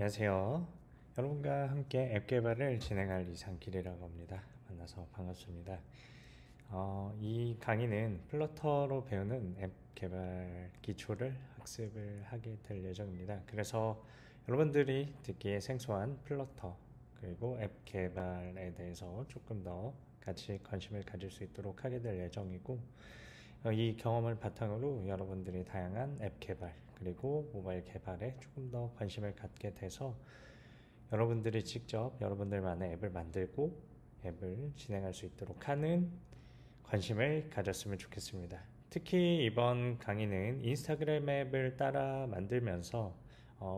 안녕하세요. 여러분과 함께 앱 개발을 진행할 이상길이라고 합니다. 만나서 반갑습니다. 이 강의는 플러터로 배우는 앱 개발 기초를 학습을 하게 될 예정입니다. 그래서 여러분들이 듣기에 생소한 플러터 그리고 앱 개발에 대해서 조금 더 같이 관심을 가질 수 있도록 하게 될 예정이고, 이 경험을 바탕으로 여러분들이 다양한 앱 개발 그리고 모바일 개발에 조금 더 관심을 갖게 돼서 여러분들이 직접 여러분들만의 앱을 만들고 앱을 진행할 수 있도록 하는 관심을 가졌으면 좋겠습니다. 특히 이번 강의는 인스타그램 앱을 따라 만들면서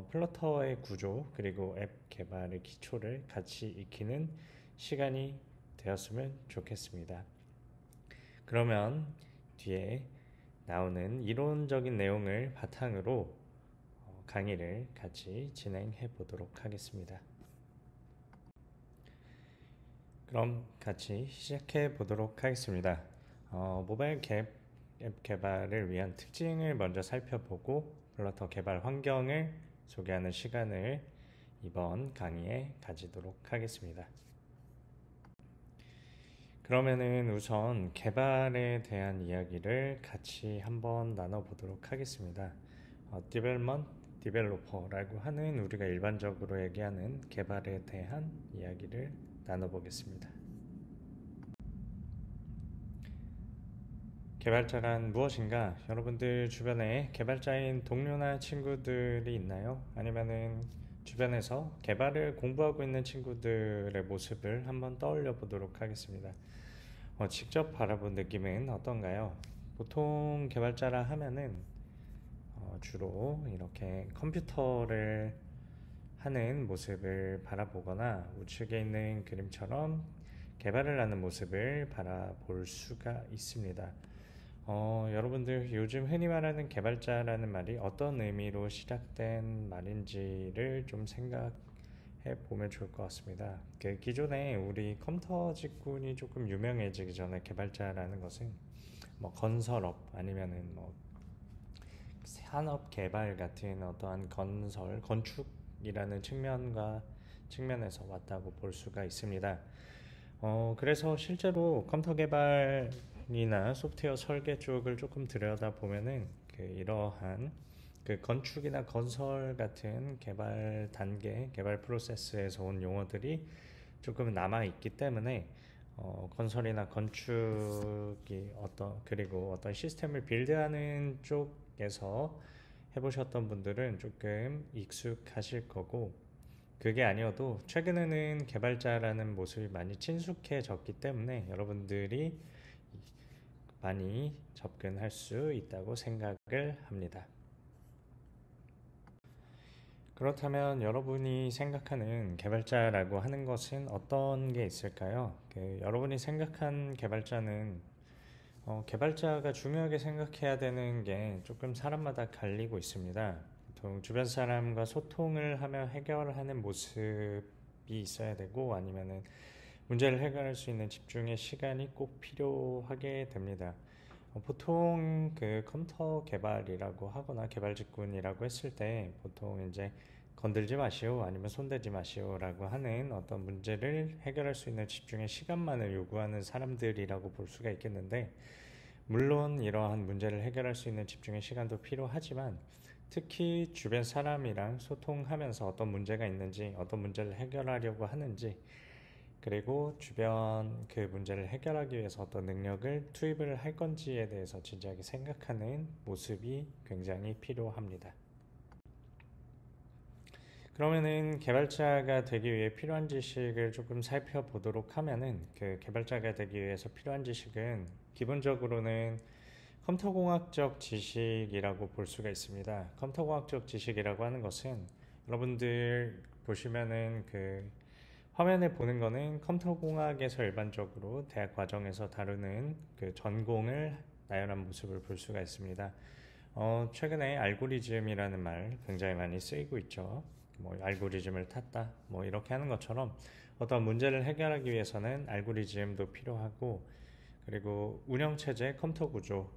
플러터의 구조 그리고 앱 개발의 기초를 같이 익히는 시간이 되었으면 좋겠습니다. 그러면 뒤에 나오는 이론적인 내용을 바탕으로 강의를 같이 진행해 보도록 하겠습니다. 그럼 같이 시작해 보도록 하겠습니다. 모바일 앱 개발을 위한 특징을 먼저 살펴보고 플러터 개발 환경을 소개하는 시간을 이번 강의에 가지도록 하겠습니다. 그러면은 우선 개발에 대한 이야기를 같이 한번 나눠보도록 하겠습니다. 디벨로퍼라고 하는 우리가 일반적으로 얘기하는 개발에 대한 이야기를 나눠보겠습니다. 개발자란 무엇인가? 여러분들 주변에 개발자인 동료나 친구들이 있나요? 아니면은 주변에서 개발을 공부하고 있는 친구들의 모습을 한번 떠올려 보도록 하겠습니다. 직접 바라본 느낌은 어떤가요? 보통 개발자라 하면은 주로 이렇게 컴퓨터를 하는 모습을 바라보거나 우측에 있는 그림처럼 개발을 하는 모습을 바라볼 수가 있습니다. 여러분들 요즘 흔히 말하는 개발자라는 말이 어떤 의미로 시작된 말인지를 좀 생각해 보면 좋을 것 같습니다. 기존에 우리 컴퓨터 직군이 조금 유명해지기 전에 개발자라는 것은 뭐 건설업 아니면은 뭐 산업 개발 같은 어떠한 건축이라는 측면에서 왔다고 볼 수가 있습니다. 그래서 실제로 컴퓨터 개발이나 소프트웨어 설계 쪽을 조금 들여다보면은 이러한 건축이나 건설 같은 개발 단계, 개발 프로세스에서 온 용어들이 조금 남아 있기 때문에 건설이나 건축이 그리고 어떤 시스템을 빌드하는 쪽에서 해보셨던 분들은 조금 익숙하실 거고, 그게 아니어도 최근에는 개발자라는 모습이 많이 친숙해졌기 때문에 여러분들이 많이 접근할 수 있다고 생각을 합니다. 그렇다면 여러분이 생각하는 개발자라고 하는 것은 어떤 게 있을까요? 여러분이 생각한 개발자는 개발자가 중요하게 생각해야 되는 게 조금 사람마다 갈리고 있습니다. 보통 주변 사람과 소통을 하며 해결하는 모습이 있어야 되고, 아니면은 문제를 해결할 수 있는 집중의 시간이 꼭 필요하게 됩니다. 보통 컴퓨터 개발이라고 하거나 개발 직군이라고 했을 때 보통 이제 건들지 마시오 아니면 손대지 마시오라고 하는 어떤 문제를 해결할 수 있는 집중의 시간만을 요구하는 사람들이라고 볼 수가 있겠는데, 물론 이러한 문제를 해결할 수 있는 집중의 시간도 필요하지만 특히 주변 사람이랑 소통하면서 어떤 문제가 있는지, 어떤 문제를 해결하려고 하는지, 그리고 주변 그 문제를 해결하기 위해서 어떤 능력을 투입을 할 건지에 대해서 진지하게 생각하는 모습이 굉장히 필요합니다. 그러면은 개발자가 되기 위해 필요한 지식을 조금 살펴보도록 하면은, 개발자가 되기 위해서 필요한 지식은 기본적으로는 컴퓨터공학적 지식이라고 볼 수가 있습니다. 컴퓨터공학적 지식이라고 하는 것은 여러분들 보시면은 화면에 보는 거는 컴퓨터공학에서 일반적으로 대학 과정에서 다루는 전공을 나열한 모습을 볼 수가 있습니다. 최근에 알고리즘이라는 말 굉장히 많이 쓰이고 있죠. 뭐 알고리즘을 탔다 뭐 이렇게 하는 것처럼 어떤 문제를 해결하기 위해서는 알고리즘도 필요하고, 그리고 운영체제, 컴퓨터 구조,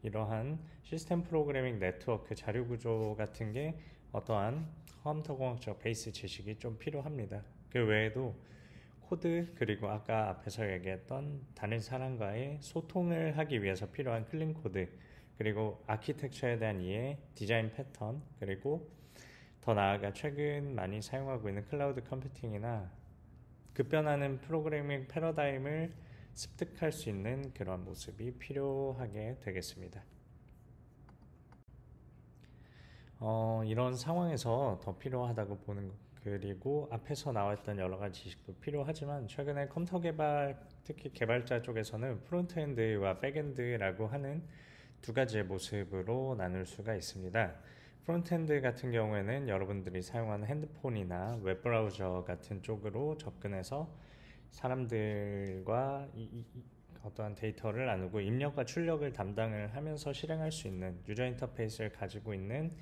이러한 시스템 프로그래밍 네트워크 자료 구조 같은 게 어떠한 컴퓨터공학적 베이스 지식이 좀 필요합니다. 그 외에도 코드, 그리고 아까 앞에서 얘기했던 다른 사람과의 소통을 하기 위해서 필요한 클린 코드, 그리고 아키텍처에 대한 이해, 디자인 패턴, 그리고 더 나아가 최근 많이 사용하고 있는 클라우드 컴퓨팅이나 급변하는 프로그래밍 패러다임을 습득할 수 있는 그런 모습이 필요하게 되겠습니다. 이런 상황에서 더 필요하다고 보는 것, 그리고 앞에서 나왔던 여러 가지 지식도 필요하지만 최근에 컴퓨터 개발, 특히 개발자 쪽에서는 프론트엔드와 백엔드라고 하는 두 가지의 모습으로 나눌 수가 있습니다. 프론트엔드 같은 경우에는 여러분들이 사용하는 핸드폰이나 웹브라우저 같은 쪽으로 접근해서 사람들과 어떠한 데이터를 나누고 입력과 출력을 담당을 하면서 실행할 수 있는 유저 인터페이스를 가지고 있는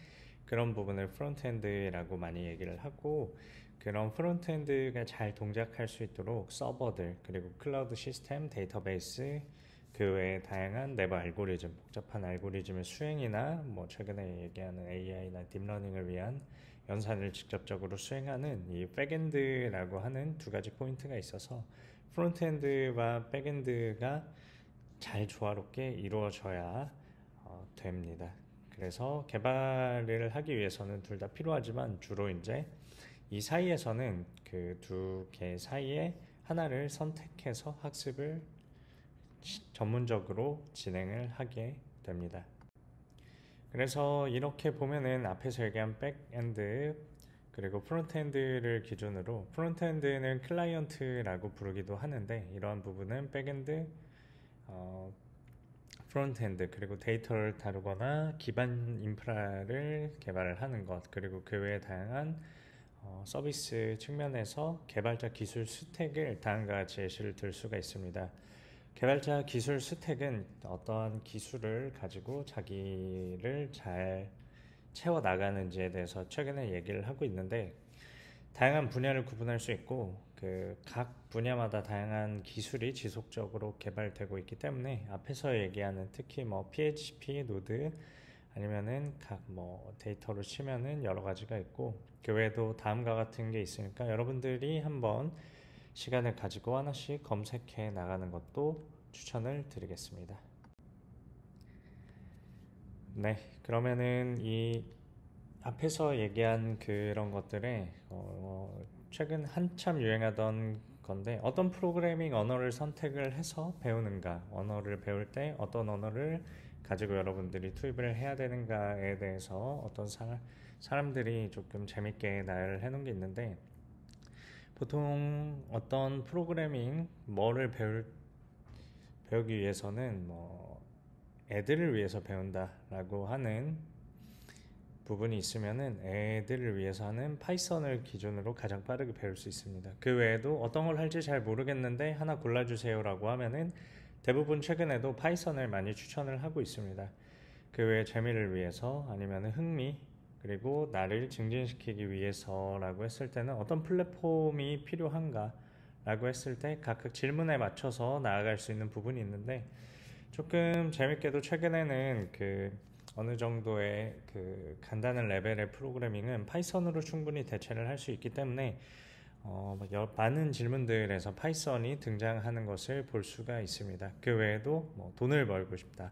그런 부분을 프론트엔드라고 많이 얘기를 하고, 그런 프론트엔드가 잘 동작할 수 있도록 서버들, 그리고 클라우드 시스템, 데이터베이스, 그 외에 다양한 내부 알고리즘, 복잡한 알고리즘의 수행이나 최근에 얘기하는 AI나 딥러닝을 위한 연산을 직접적으로 수행하는 이 백엔드라고 하는 두 가지 포인트가 있어서 프론트엔드와 백엔드가 잘 조화롭게 이루어져야 됩니다. 그래서 개발을 하기 위해서는 둘 다 필요하지만 주로 이제 이 사이에서는 그 두 개 사이에 하나를 선택해서 학습을 전문적으로 진행을 하게 됩니다. 그래서 이렇게 보면은 앞에서 얘기한 백엔드 그리고 프론트엔드를 기준으로, 프론트엔드는 클라이언트라고 부르기도 하는데 이러한 부분은 백엔드, 프론트엔드, 그리고 데이터를 다루거나 기반 인프라를 개발을 하는 것, 그리고 그 외에 다양한 서비스 측면에서 개발자 기술 스택을 다음과 같이 예시를 들 수가 있습니다. 개발자 기술 스택은 어떠한 기술을 가지고 자기를 잘 채워 나가는지에 대해서 최근에 얘기를 하고 있는데, 다양한 분야를 구분할 수 있고 그 각 분야마다 다양한 기술이 지속적으로 개발되고 있기 때문에 앞에서 얘기하는 특히 PHP, 노드, 아니면은 각 데이터로 치면은 여러 가지가 있고 그 외에도 다음과 같은 게 있으니까 여러분들이 한번 시간을 가지고 하나씩 검색해 나가는 것도 추천을 드리겠습니다. 네, 그러면은 이 앞에서 얘기한 그런 것들에 최근 한참 유행하던 건데, 어떤 프로그래밍 언어를 선택을 해서 배우는가, 언어를 배울 때 어떤 언어를 가지고 여러분들이 투입을 해야 되는가에 대해서 어떤 사람들이 조금 재밌게 나열을 해놓은 게 있는데, 보통 어떤 프로그래밍 뭐를 배우기 위해서는 애들을 위해서 배운다라고 하는 부분이 있으면은 애들을 위해서 하는 파이썬을 기준으로 가장 빠르게 배울 수 있습니다. 그 외에도 어떤 걸 할지 잘 모르겠는데 하나 골라주세요라고 하면은 대부분 최근에도 파이썬을 많이 추천을 하고 있습니다. 그 외에 재미를 위해서, 아니면 흥미, 그리고 나를 증진시키기 위해서라고 했을 때는 어떤 플랫폼이 필요한가 라고 했을 때 각각 질문에 맞춰서 나아갈 수 있는 부분이 있는데, 조금 재밌게도 최근에는 그 어느 정도의 그 간단한 레벨의 프로그래밍은 파이썬으로 충분히 대체를 할 수 있기 때문에 많은 질문들에서 파이썬이 등장하는 것을 볼 수가 있습니다. 그 외에도 돈을 벌고 싶다,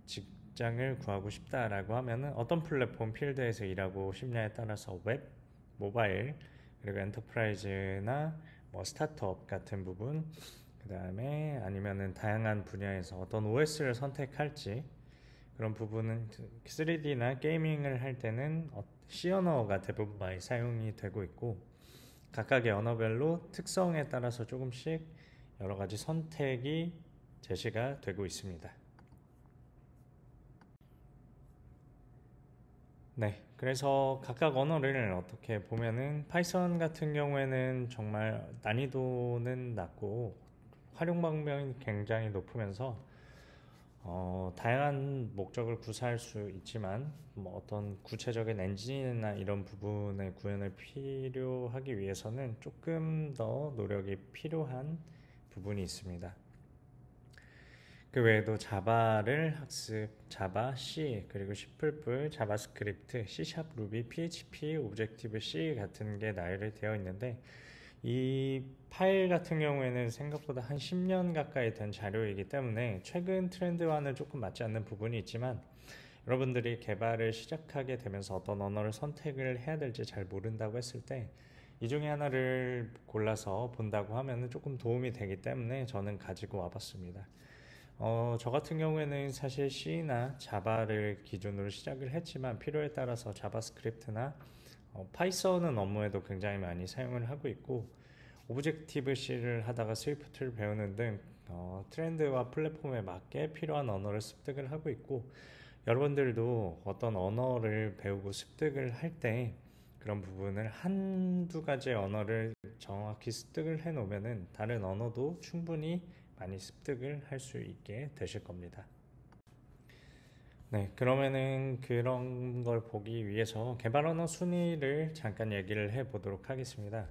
직장을 구하고 싶다라고 하면은 어떤 플랫폼 필드에서 일하고 싶냐에 따라서 웹, 모바일, 그리고 엔터프라이즈나 스타트업 같은 부분, 그 다음에 아니면은 다양한 분야에서 어떤 OS를 선택할지, 그런 부분은 3D나 게이밍을 할 때는 C 언어가 대부분 많이 사용이 되고 있고, 각각의 언어별로 특성에 따라서 조금씩 여러 가지 선택이 제시가 되고 있습니다. 네, 그래서 각각 언어를 어떻게 보면은 파이썬 같은 경우에는 정말 난이도는 낮고 활용 방면이 굉장히 높으면서 다양한 목적을 구사할 수 있지만 어떤 구체적인 엔진이나 이런 부분의 구현을 필요하기 위해서는 조금 더 노력이 필요한 부분이 있습니다. 그 외에도 자바를 학습, 자바, C, 그리고 C++, 자바스크립트, C#, 루비, PHP, 오브젝티브 C 같은 게 나열이 되어 있는데 이 파일 같은 경우에는 생각보다 한 10년 가까이 된 자료이기 때문에 최근 트렌드와는 조금 맞지 않는 부분이 있지만 여러분들이 개발을 시작하게 되면서 어떤 언어를 선택을 해야 될지 잘 모른다고 했을 때 이 중에 하나를 골라서 본다고 하면 조금 도움이 되기 때문에 저는 가지고 와봤습니다. 저 같은 경우에는 사실 C나 자바를 기준으로 시작을 했지만 필요에 따라서 자바스크립트나 파이썬은 업무에도 굉장히 많이 사용을 하고 있고 오브젝티브 C를 하다가 스위프트를 배우는 등 트렌드와 플랫폼에 맞게 필요한 언어를 습득을 하고 있고 여러분들도 어떤 언어를 배우고 습득을 할 때 그런 부분을 한두 가지 언어를 정확히 습득을 해 놓으면은 다른 언어도 충분히 많이 습득을 할 수 있게 되실 겁니다. 네, 그러면은 그런 걸 보기 위해서 개발 언어 순위를 잠깐 얘기를 해 보도록 하겠습니다.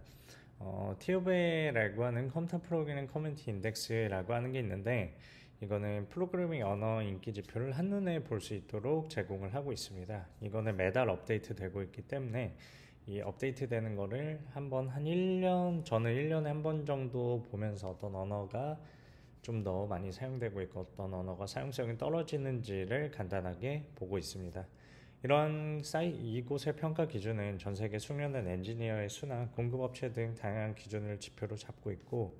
티오베라고 하는 컴퓨터 프로그래밍 커뮤니티 인덱스라고 하는 게 있는데 이거는 프로그래밍 언어 인기 지표를 한눈에 볼 수 있도록 제공을 하고 있습니다. 이거는 매달 업데이트 되고 있기 때문에 이 업데이트 되는 거를 한번 한 1년, 저는 1년에 한 번 정도 보면서 어떤 언어가 좀 더 많이 사용되고 있고 어떤 언어가 사용성이 떨어지는지를 간단하게 보고 있습니다. 이러한 이곳의 평가 기준은 전 세계 숙련된 엔지니어의 수나 공급업체 등 다양한 기준을 지표로 잡고 있고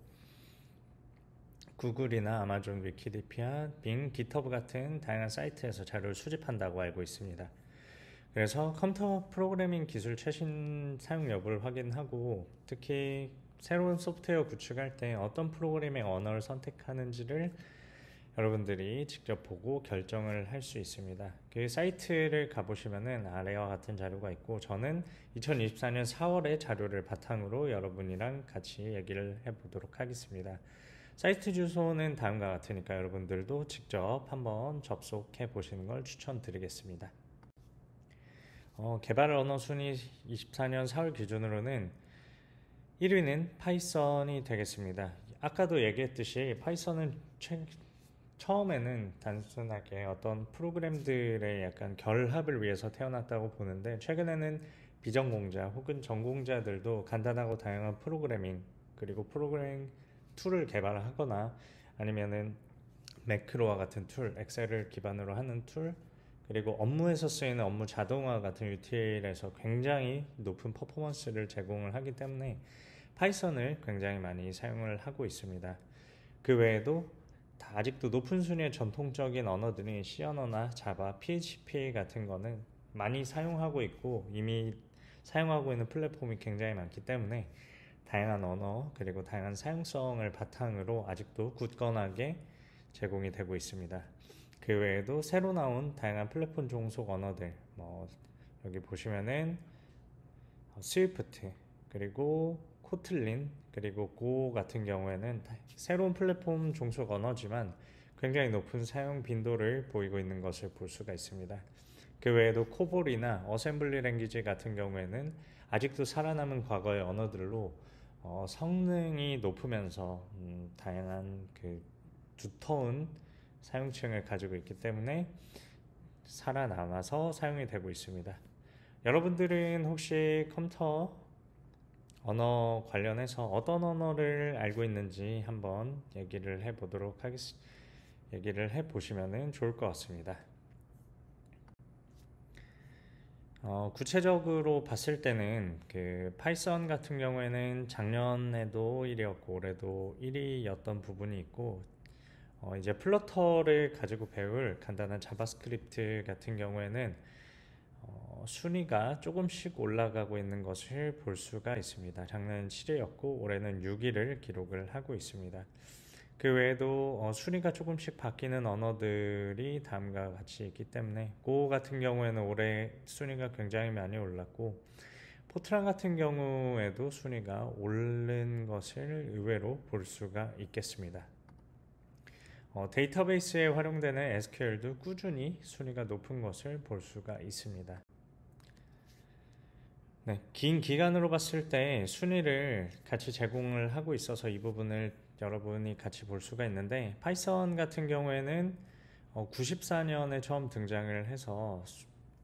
구글이나 아마존, 위키디피아, 빙, 깃허브 같은 다양한 사이트에서 자료를 수집한다고 알고 있습니다. 그래서 컴퓨터 프로그래밍 기술 최신 사용 여부를 확인하고 특히 새로운 소프트웨어 구축할 때 어떤 프로그래밍 언어를 선택하는지를 여러분들이 직접 보고 결정을 할 수 있습니다. 그 사이트를 가보시면은 아래와 같은 자료가 있고 저는 2024년 4월의 자료를 바탕으로 여러분이랑 같이 얘기를 해보도록 하겠습니다. 사이트 주소는 다음과 같으니까 여러분들도 직접 한번 접속해 보시는 걸 추천드리겠습니다. 개발 언어 순위 24년 4월 기준으로는 1위는 파이썬이 되겠습니다. 아까도 얘기했듯이 파이썬은 처음에는 단순하게 어떤 프로그램들의 약간 결합을 위해서 태어났다고 보는데 최근에는 비전공자 혹은 전공자들도 간단하고 다양한 프로그래밍 그리고 프로그래밍 툴을 개발하거나 아니면은 매크로와 같은 툴, 엑셀을 기반으로 하는 툴 그리고 업무에서 쓰이는 업무 자동화 같은 UTL에서 굉장히 높은 퍼포먼스를 제공을 하기 때문에 파이썬을 굉장히 많이 사용을 하고 있습니다. 그 외에도 아직도 높은 순위의 전통적인 언어들인 C 언어나 자바, PHP 같은 거는 많이 사용하고 있고 이미 사용하고 있는 플랫폼이 굉장히 많기 때문에 다양한 언어 그리고 다양한 사용성을 바탕으로 아직도 굳건하게 제공이 되고 있습니다. 그 외에도 새로 나온 다양한 플랫폼 종속 언어들 여기 보시면은 스위프트 그리고 코틀린 그리고 고 같은 경우에는 새로운 플랫폼 종속 언어지만 굉장히 높은 사용 빈도를 보이고 있는 것을 볼 수가 있습니다. 그 외에도 코볼이나 어셈블리 랭귀지 같은 경우에는 아직도 살아남은 과거의 언어들로 성능이 높으면서 다양한 그 두터운 사용층을 가지고 있기 때문에 살아남아서 사용이 되고 있습니다. 여러분들은 혹시 컴퓨터 언어 관련해서 어떤 언어를 알고 있는지 한번 얘기를 해보도록 하겠습니다. 얘기를 해보시면 좋을 것 같습니다. 구체적으로 봤을 때는 그 파이썬 같은 경우에는 작년에도 1위였고 올해도 1위였던 부분이 있고 이제 플러터를 가지고 배울 간단한 자바스크립트 같은 경우에는 순위가 조금씩 올라가고 있는 것을 볼 수가 있습니다. 작년은 7위였고 올해는 6위를 기록을 하고 있습니다. 그 외에도 순위가 조금씩 바뀌는 언어들이 다음과 같이 있기 때문에 고 같은 경우에는 올해 순위가 굉장히 많이 올랐고 포트란 같은 경우에도 순위가 오른 것을 의외로 볼 수가 있겠습니다. 데이터베이스에 활용되는 SQL도 꾸준히 순위가 높은 것을 볼 수가 있습니다. 네, 긴 기간으로 봤을 때 순위를 같이 제공을 하고 있어서 이 부분을 여러분이 같이 볼 수가 있는데, 파이썬 같은 경우에는 94년에 처음 등장을 해서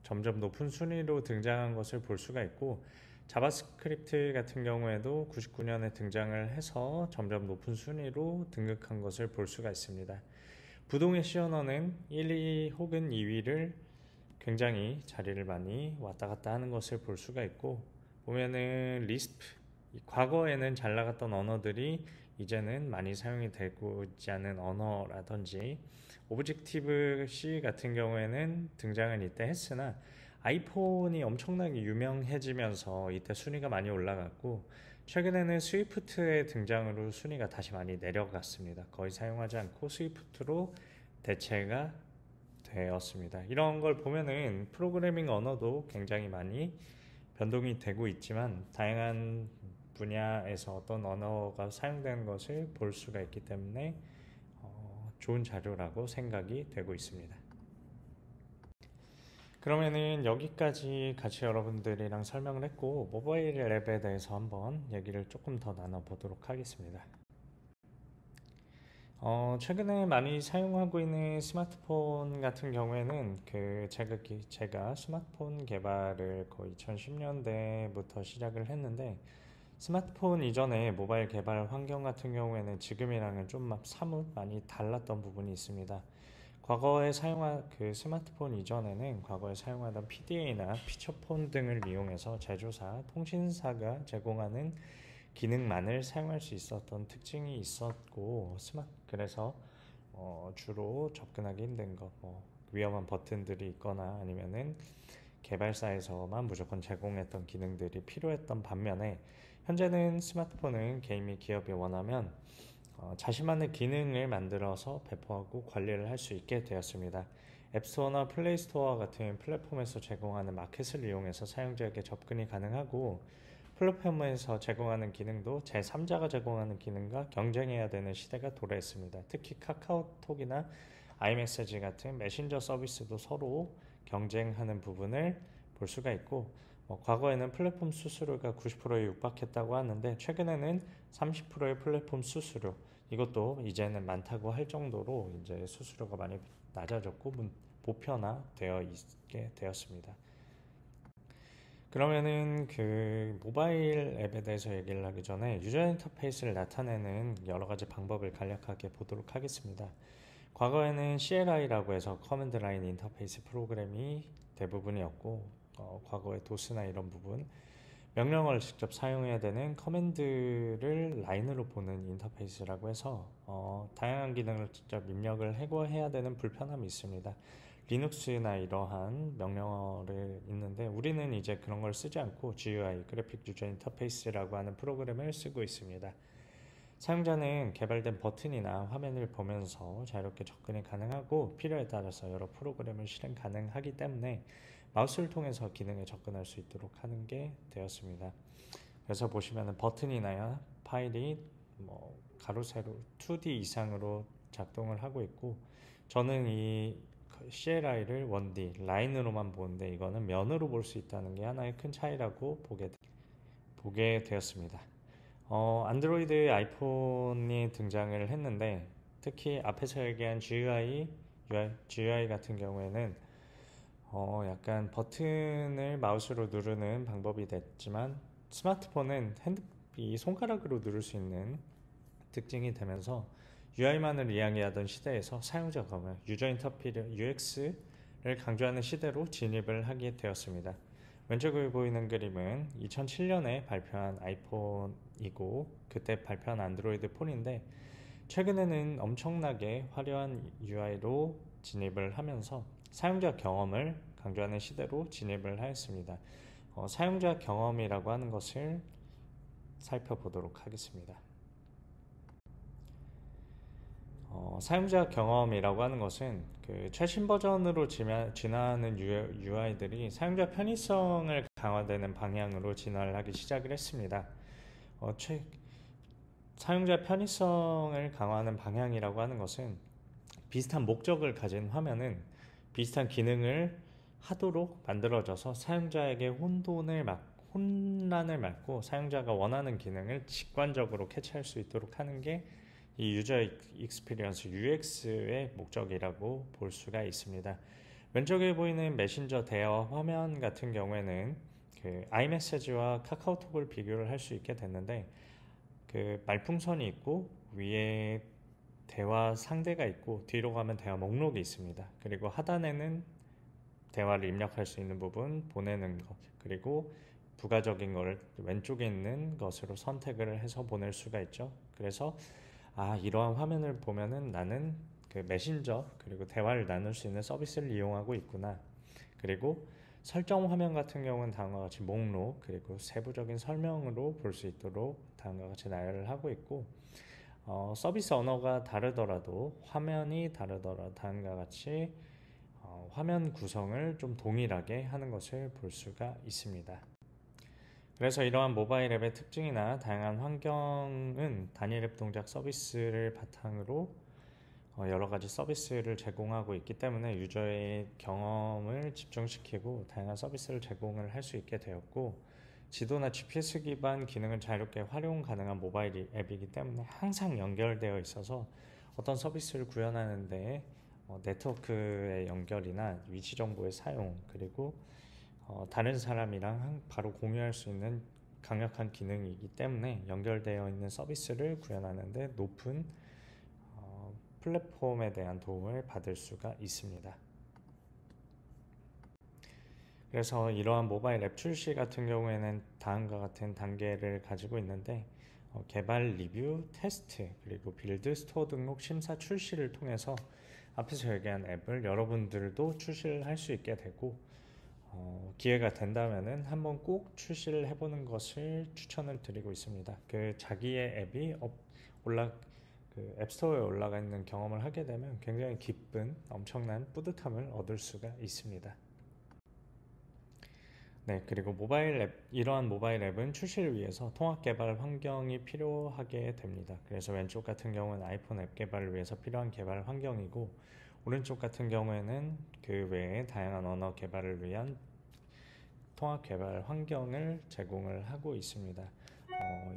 점점 높은 순위로 등장한 것을 볼 수가 있고, 자바스크립트 같은 경우에도 99년에 등장을 해서 점점 높은 순위로 등극한 것을 볼 수가 있습니다. 부동의 C 언어는 1, 2 혹은 2위를 굉장히 자리를 많이 왔다 갔다 하는 것을 볼 수가 있고, 보면은 리스프, 과거에는 잘 나갔던 언어들이 이제는 많이 사용이 되고 있지 않은 언어라든지, 오브젝티브 C 같은 경우에는 등장은 이때 했으나 아이폰이 엄청나게 유명해지면서 이때 순위가 많이 올라갔고, 최근에는 스위프트의 등장으로 순위가 다시 많이 내려갔습니다. 거의 사용하지 않고 스위프트로 대체가 되었습니다. 이런 걸 보면은 프로그래밍 언어도 굉장히 많이 변동이 되고 있지만, 다양한 분야에서 어떤 언어가 사용되는 것을 볼 수가 있기 때문에 좋은 자료라고 생각이 되고 있습니다. 그러면은 여기까지 같이 여러분들이랑 설명을 했고, 모바일 앱에 대해서 한번 얘기를 조금 더 나눠보도록 하겠습니다. 최근에 많이 사용하고 있는 스마트폰 같은 경우에는 제가 스마트폰 개발을 거의 2010년대부터 시작을 했는데, 스마트폰 이전에 모바일 개발 환경 같은 경우에는 지금이랑은 좀 사뭇 많이 달랐던 부분이 있습니다. 과거에 사용한 스마트폰 이전에는 과거에 사용하던 PDA나 피처폰 등을 이용해서 제조사, 통신사가 제공하는 기능만을 사용할 수 있었던 특징이 있었고, 그래서 주로 접근하기 힘든 것, 위험한 버튼들이 있거나 아니면은 개발사에서만 무조건 제공했던 기능들이 필요했던 반면에, 현재는 스마트폰은 개인 및 기업이 원하면 자신만의 기능을 만들어서 배포하고 관리를 할 수 있게 되었습니다. 앱스토어나 플레이스토어 같은 플랫폼에서 제공하는 마켓을 이용해서 사용자에게 접근이 가능하고, 플랫폼에서 제공하는 기능도 제3자가 제공하는 기능과 경쟁해야 되는 시대가 도래했습니다. 특히 카카오톡이나 아이메시지 같은 메신저 서비스도 서로 경쟁하는 부분을 볼 수가 있고, 과거에는 플랫폼 수수료가 90%에 육박했다고 하는데, 최근에는 30%의 플랫폼 수수료, 이것도 이제는 많다고 할 정도로 이제 수수료가 많이 낮아졌고 보편화되어 있게 되었습니다. 그러면은 모바일 앱에 대해서 얘기를 하기 전에 유저 인터페이스를 나타내는 여러 가지 방법을 간략하게 보도록 하겠습니다. 과거에는 CLI라고 해서 커맨드 라인 인터페이스 프로그램이 대부분이었고, 과거의 도스나 이런 부분, 명령어를 직접 사용해야 되는 커맨드를 라인으로 보는 인터페이스라고 해서 다양한 기능을 직접 입력을 하고 해야 되는 불편함이 있습니다. 리눅스나 이러한 명령어를 있는데, 우리는 이제 그런 걸 쓰지 않고 GUI, 그래픽 유저 인터페이스라고 하는 프로그램을 쓰고 있습니다. 사용자는 개발된 버튼이나 화면을 보면서 자유롭게 접근이 가능하고, 필요에 따라서 여러 프로그램을 실행 가능하기 때문에 마우스를 통해서 기능에 접근할 수 있도록 하는 게 되었습니다. 그래서 보시면 버튼이나 파일이 가로 세로 2D 이상으로 작동을 하고 있고, 저는 이 CLI를 1D 라인으로만 보는데, 이거는 면으로 볼 수 있다는 게 하나의 큰 차이라고 보게 되었습니다. 안드로이드 아이폰이 등장을 했는데, 특히 앞에서 얘기한 GUI 같은 경우에는 약간 버튼을 마우스로 누르는 방법이 됐지만, 스마트폰은 이 손가락으로 누를 수 있는 특징이 되면서 UI만을 이야기하던 시대에서 사용자 경험, 유저 인터페이스 UX를 강조하는 시대로 진입을 하게 되었습니다. 왼쪽에 보이는 그림은 2007년에 발표한 아이폰이고, 그때 발표한 안드로이드 폰인데, 최근에는 엄청나게 화려한 UI로 진입을 하면서 사용자 경험을 강조하는 시대로 진입을 하였습니다. 사용자 경험이라고 하는 것을 살펴보도록 하겠습니다. 사용자 경험이라고 하는 것은 최신 버전으로 진화하는 UI들이 사용자 편의성을 강화되는 방향으로 진화를 하기 시작을 했습니다. 사용자 편의성을 강화하는 방향이라고 하는 것은, 비슷한 목적을 가진 화면은 비슷한 기능을 하도록 만들어져서 사용자에게 혼란을 막고 사용자가 원하는 기능을 직관적으로 캐치할 수 있도록 하는 게 이 유저 익스피리언스 UX의 목적이라고 볼 수가 있습니다. 왼쪽에 보이는 메신저 대화 화면 같은 경우에는 그 아이메시지와 카카오톡을 비교를 할 수 있게 됐는데, 그 말풍선이 있고 위에 대화 상대가 있고 뒤로 가면 대화 목록이 있습니다. 그리고 하단에는 대화를 입력할 수 있는 부분, 보내는 것, 그리고 부가적인 걸 왼쪽에 있는 것으로 선택을 해서 보낼 수가 있죠. 그래서 이러한 화면을 보면은 나는 그 메신저 그리고 대화를 나눌 수 있는 서비스를 이용하고 있구나. 그리고 설정 화면 같은 경우는 다음과 같이 목록 그리고 세부적인 설명으로 볼 수 있도록 다음과 같이 나열을 하고 있고, 서비스 언어가 다르더라도 화면이 다르더라도 다음과 같이 화면 구성을 좀 동일하게 하는 것을 볼 수가 있습니다. 그래서 이러한 모바일 앱의 특징이나 다양한 환경은 단일 앱 동작 서비스를 바탕으로 여러 가지 서비스를 제공하고 있기 때문에 유저의 경험을 집중시키고 다양한 서비스를 제공을 할 수 있게 되었고, 지도나 GPS 기반 기능을 자유롭게 활용 가능한 모바일 앱이기 때문에 항상 연결되어 있어서 어떤 서비스를 구현하는데 네트워크의 연결이나 위치 정보의 사용, 그리고 다른 사람이랑 바로 공유할 수 있는 강력한 기능이기 때문에 연결되어 있는 서비스를 구현하는데 높은 플랫폼에 대한 도움을 받을 수가 있습니다. 그래서 이러한 모바일 앱 출시 같은 경우에는 다음과 같은 단계를 가지고 있는데, 개발, 리뷰, 테스트, 그리고 빌드, 스토어 등록, 심사, 출시를 통해서 앞에서 얘기한 앱을 여러분들도 출시를 할 수 있게 되고, 기회가 된다면은 한번 꼭 출시를 해보는 것을 추천을 드리고 있습니다. 그 자기의 앱이 그 앱스토어에 올라가 있는 경험을 하게 되면 굉장히 기쁜 엄청난 뿌듯함을 얻을 수가 있습니다. 네, 그리고 이러한 모바일 앱은 출시를 위해서 통합 개발 환경이 필요하게 됩니다. 그래서 왼쪽 같은 경우는 아이폰 앱 개발을 위해서 필요한 개발 환경이고, 오른쪽 같은 경우에는 그 외에 다양한 언어 개발을 위한 통합 개발 환경을 제공을 하고 있습니다.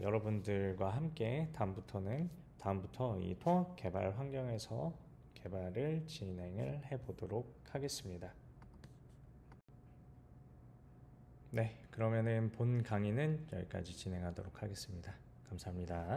여러분들과 함께 다음부터 이 통합 개발 환경에서 개발을 진행을 해보도록 하겠습니다. 네, 그러면은 본 강의는 여기까지 진행하도록 하겠습니다. 감사합니다.